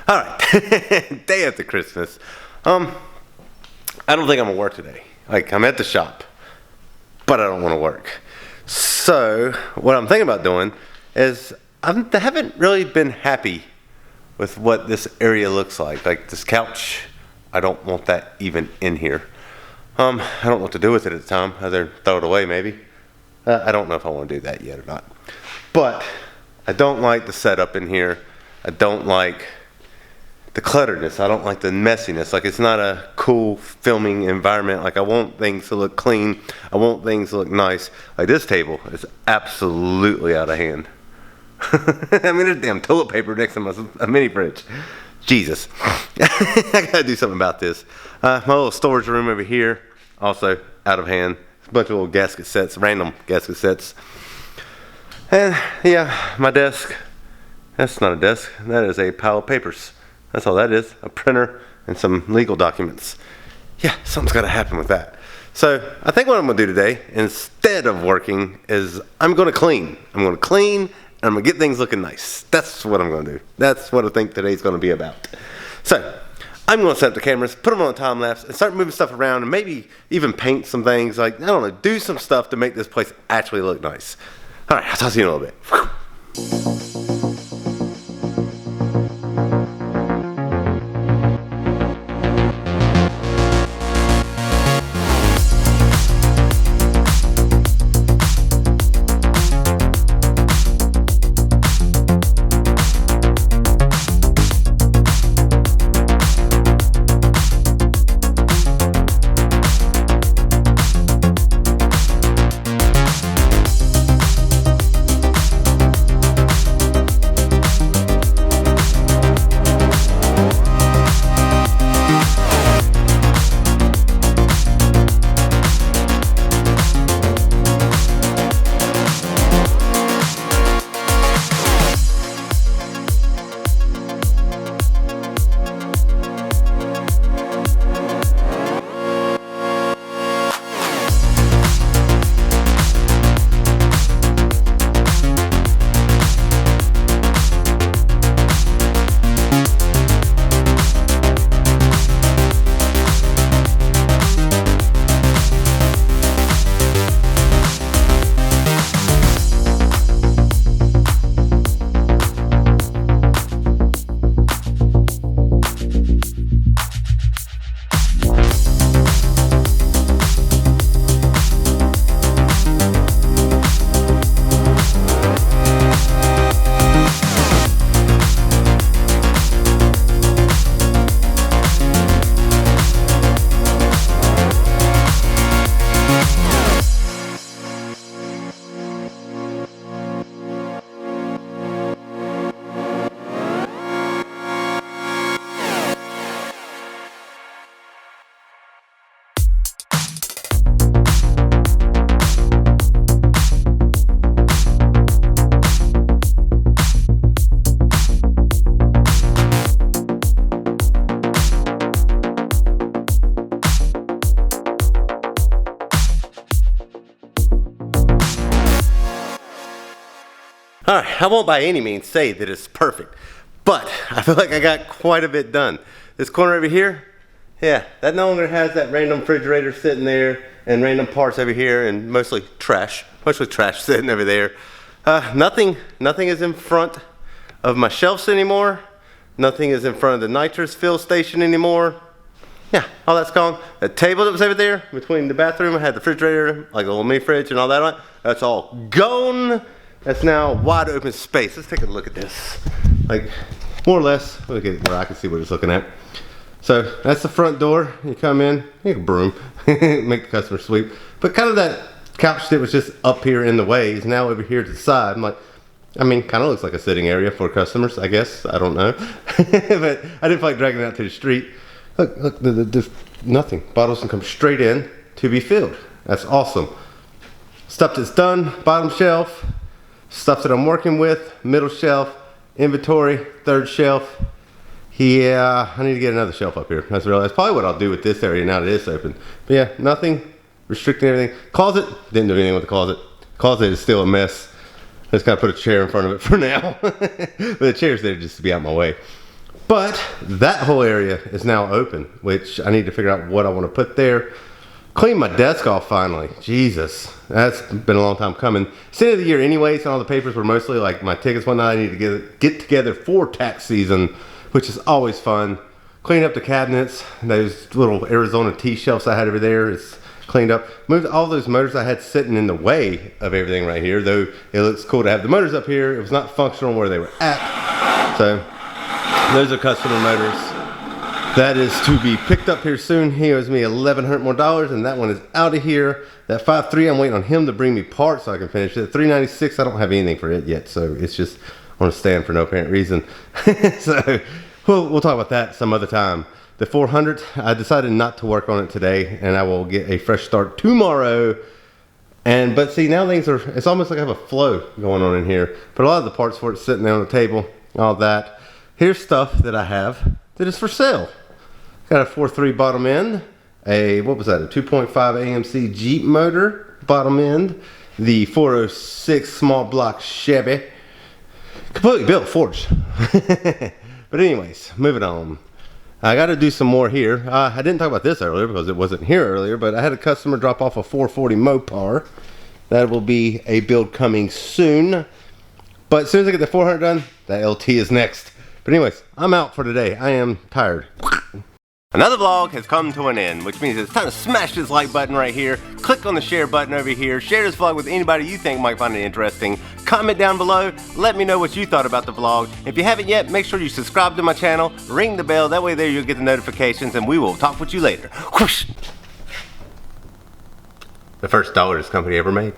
All right, day after Christmas. I don't think I'm gonna work today. Like, I'm at the shop, but I don't want to work. So what I'm thinking about doing is I haven't really been happy with what this area looks like. Like this couch, I don't want that even in here. I don't know what to do with it at the time. Either throw it away maybe. I don't know if I want to do that yet or not. But I don't like the setup in here. I don't like the clutteredness. I don't like the messiness. Like, it's not a cool filming environment. Like, I want things to look clean. I want things to look nice. Like, this table is absolutely out of hand. I mean, there's damn toilet paper next to a mini fridge. Jesus. I gotta do something about this. My little storage room over here, also out of hand. A bunch of little gasket sets, random gasket sets. And yeah, my desk. That's not a desk. That is a pile of papers. That's all that is. A printer and some legal documents. Yeah, something's got to happen with that. So I think what I'm going to do today, instead of working, is I'm going to clean. I'm going to clean and I'm going to get things looking nice. That's what I'm going to do. That's what I think today's going to be about. So I'm going to set up the cameras, put them on a time lapse, and start moving stuff around, and maybe even paint some things. Like, I don't know, do some stuff to make this place actually look nice. All right, I'll talk to you in a little bit. Whew. All right, I won't by any means say that it's perfect, but I feel like I got quite a bit done. This corner over here, yeah, that no longer has that random refrigerator sitting there and random parts over here and mostly trash sitting over there. Nothing is in front of my shelves anymore. Nothing is in front of the nitrous fill station anymore. Yeah, all that's gone. The table that was over there between the bathroom, I had the refrigerator, like a little mini fridge and all that on it. That's all gone. That's now wide open space. Let's take a look at this. Like, more or less, look at where I can see what it's looking at. So that's the front door. You come in, you can broom, make the customer sweep. But kind of that couch that was just up here in the way is now over here to the side. I'm like, I mean, kind of looks like a sitting area for customers, I guess. I don't know. But I didn't feel like dragging it out to the street. Look, there's nothing. Bottles can come straight in to be filled. That's awesome. Stuff that's done, bottom shelf. Stuff that I'm working with, middle shelf, inventory, third shelf. Yeah, I need to get another shelf up here. That's probably what I'll do with this area now that it's open. But yeah, nothing, restricting everything. Closet, didn't do anything with the closet. Closet is still a mess. I just gotta put a chair in front of it for now. But the chair's there just to be out of my way. But that whole area is now open, which I need to figure out what I want to put there. Clean my desk off finally. Jesus, that's been a long time coming. It's the end of the year anyways, and all the papers were mostly like my tickets, whatnot. I need to get together for tax season, which is always fun. Clean up the cabinets, those little Arizona tea shelves I had over there. It's cleaned up. Moved all those motors I had sitting in the way of everything right here, though it looks cool to have the motors up here. It was not functional where they were at. So those are customer motors. That is to be picked up here soon. He owes me $1,100 more, and that one is out of here. That 5.3, I'm waiting on him to bring me parts so I can finish it. 396, I don't have anything for it yet, so it's just on a stand for no apparent reason. So we'll talk about that some other time. The 400, I decided not to work on it today, and I will get a fresh start tomorrow. But see, now things are, it's almost like I have a flow going on in here. But a lot of the parts for it sitting there on the table, all that. Here's stuff that I have that is for sale. Got a 4.3 bottom end, a 2.5 AMC Jeep motor bottom end, the 406 small block Chevy, completely built, forged. But anyways, moving on. I got to do some more here. I didn't talk about this earlier because it wasn't here earlier, but I had a customer drop off a 440 Mopar. That will be a build coming soon. But as soon as I get the 400 done, that LT is next. But anyways, I'm out for today. I am tired. Another vlog has come to an end, which means it's time to smash this like button right here. Click on the share button over here. Share this vlog with anybody you think might find it interesting. Comment down below. Let me know what you thought about the vlog. If you haven't yet, make sure you subscribe to my channel. Ring the bell. That way there you'll get the notifications, and we will talk with you later. Whoosh! The first dollar this company ever made.